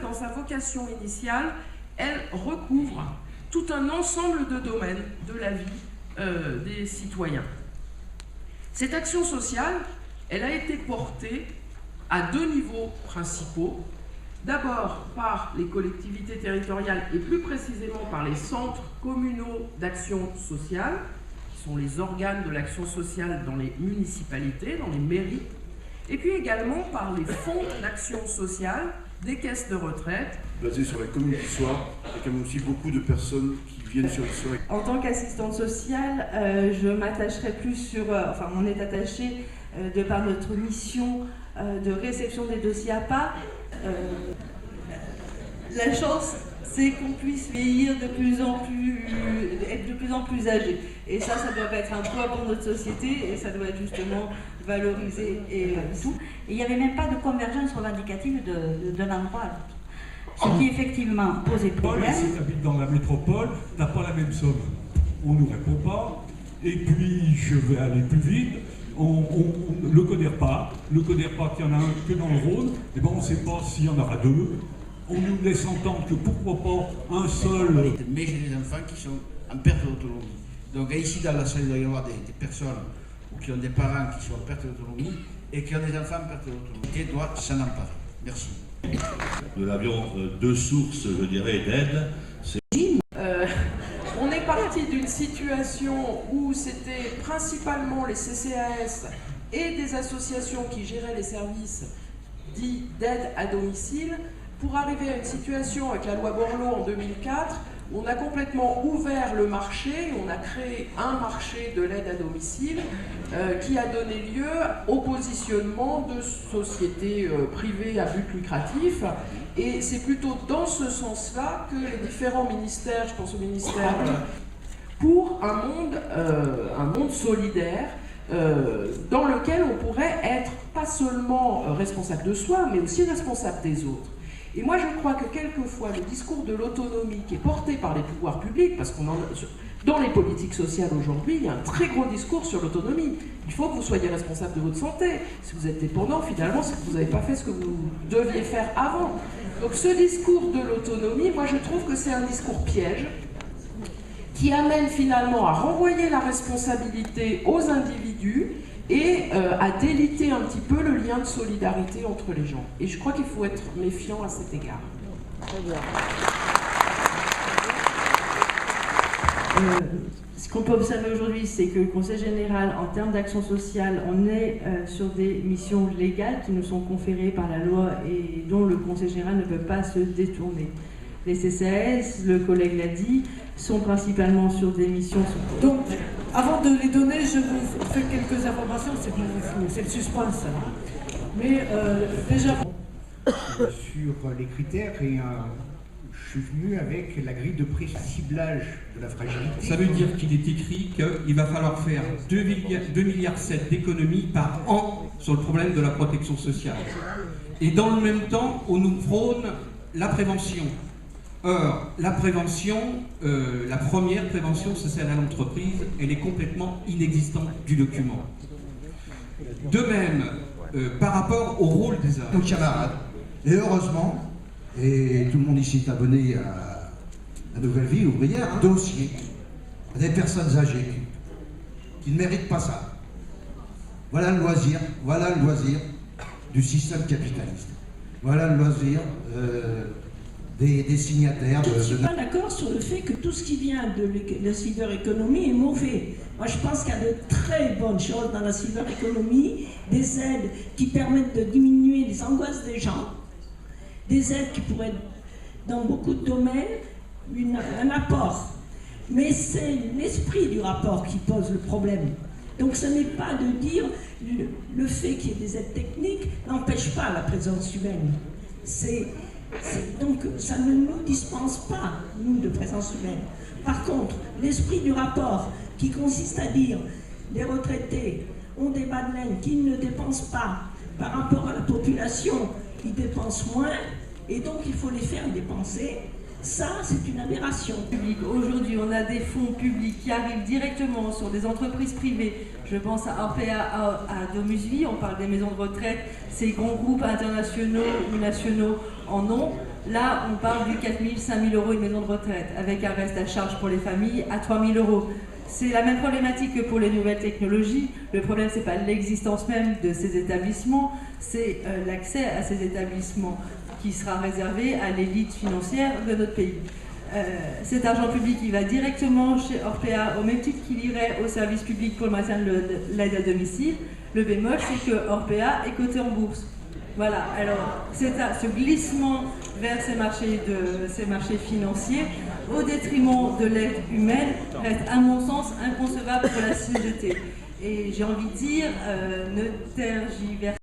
Dans sa vocation initiale, elle recouvre tout un ensemble de domaines de la vie des citoyens. Cette action sociale, elle a été portée à deux niveaux principaux. D'abord par les collectivités territoriales et plus précisément par les centres communaux d'action sociale, qui sont les organes de l'action sociale dans les municipalités, dans les mairies, et puis également par les fonds d'action sociale des caisses de retraite. Basé sur la commune d'Issoire, il y a quand même aussi beaucoup de personnes qui viennent sur l'Issoire. En tant qu'assistante sociale, je m'attacherai plus sur, enfin on est attaché de par notre mission de réception des dossiers APA. La chance, c'est qu'on puisse vieillir de plus en plus, être de plus en plus âgé. Et ça doit pas être un poids pour notre société et ça doit être justement valorisé et tout. Et il n'y avait même pas de convergence revendicative d'un endroit à l'autre. Ce qui effectivement posait problème. Si tu habites dans la métropole, tu n'as pas la même somme. On ne nous répond pas. Et puis, je vais aller plus vite. On le connaît pas. Le connaît pas qu'il y en a un que dans le Rhône. Et ben on ne sait pas s'il y en aura deux. On nous laisse entendre que pourquoi pas un seul. Mais j'ai des enfants qui sont en perte d'autonomie. Donc ici dans la salle, il doit y avoir des personnes qui ont des parents qui sont en perte d'autonomie et qui ont des enfants en perte d'autonomie. Qui doit s'en emparer. Merci. Nous avions deux sources, je dirais, d'aide. On est parti d'une situation où c'était principalement les CCAS et des associations qui géraient les services dits d'aide à domicile pour arriver à une situation avec la loi Borloo en 2004 où on a complètement ouvert le marché, on a créé un marché de l'aide à domicile qui a donné lieu au positionnement de sociétés privées à but lucratif. Et c'est plutôt dans ce sens-là que les différents ministères, je pense au ministère, pour un monde solidaire dans lequel on pourrait être pas seulement responsable de soi, mais aussi responsable des autres. Et moi je crois que quelquefois le discours de l'autonomie qui est porté par les pouvoirs publics, parce qu'on dans les politiques sociales aujourd'hui, il y a un très gros discours sur l'autonomie. Il faut que vous soyez responsable de votre santé. Si vous êtes dépendant, finalement, c'est que vous n'avez pas fait ce que vous deviez faire avant. Donc ce discours de l'autonomie, moi je trouve que c'est un discours piège qui amène finalement à renvoyer la responsabilité aux individus et à déliter un petit peu le lien de solidarité entre les gens. Et je crois qu'il faut être méfiant à cet égard. Très bien. Ce qu'on peut observer aujourd'hui, c'est que le Conseil général, en termes d'action sociale, on est sur des missions légales qui nous sont conférées par la loi et dont le Conseil général ne peut pas se détourner. Les CCAS, le collègue l'a dit, sont principalement sur des missions... Donc, avant de les donner, je vous fais quelques informations, c'est le suspense. Mais déjà... Sur les critères, et je suis venu avec la grille de prix ciblage de la fragilité. Ça veut dire qu'il est écrit qu'il va falloir faire 2,7 milliards d'économies par an sur le problème de la protection sociale. Et dans le même temps, on nous prône la prévention. Or, la prévention, la première prévention sociale à l'entreprise, elle est complètement inexistante du document. De même, par rapport au rôle des hommes. Nos camarades, et heureusement, et tout le monde ici est abonné à la Nouvelle Vie ouvrière, dossier des personnes âgées qui ne méritent pas ça. Voilà le loisir du système capitaliste. Voilà le loisir des signataires. Je ne suis pas d'accord sur le fait que tout ce qui vient de la silver economy est mauvais. Moi, je pense qu'il y a de très bonnes choses dans la silver economy, des aides qui permettent de diminuer les angoisses des gens, des aides qui pourraient être, dans beaucoup de domaines, un apport. Mais c'est l'esprit du rapport qui pose le problème. Donc ce n'est pas de dire le fait qu'il y ait des aides techniques n'empêche pas la présence humaine. Donc ça ne nous dispense pas, nous, de présence humaine. Par contre, l'esprit du rapport qui consiste à dire les retraités ont des bas de laine qu'ils ne dépensent pas par rapport à la population, ils dépensent moins et donc il faut les faire dépenser. Ça, c'est une aberration. Aujourd'hui, on a des fonds publics qui arrivent directement sur des entreprises privées. Je pense à Orpea, à Domusvie, on parle des maisons de retraite. Ces grands groupes internationaux ou nationaux en ont. Là, on parle du 4 000, 5 000 euros une maison de retraite, avec un reste à charge pour les familles à 3 000 euros. C'est la même problématique que pour les nouvelles technologies. Le problème, ce n'est pas l'existence même de ces établissements, c'est l'accès à ces établissements qui sera réservé à l'élite financière de notre pays. Cet argent public, il va directement chez Orpea, au même titre qu'il irait au service public pour le maintien de l'aide à domicile. Le bémol, c'est que Orpea est coté en bourse. Voilà, alors ce glissement vers ces marchés financiers, au détriment de l'aide humaine, reste à mon sens inconcevable pour la CGT. Et j'ai envie de dire, ne tergiversez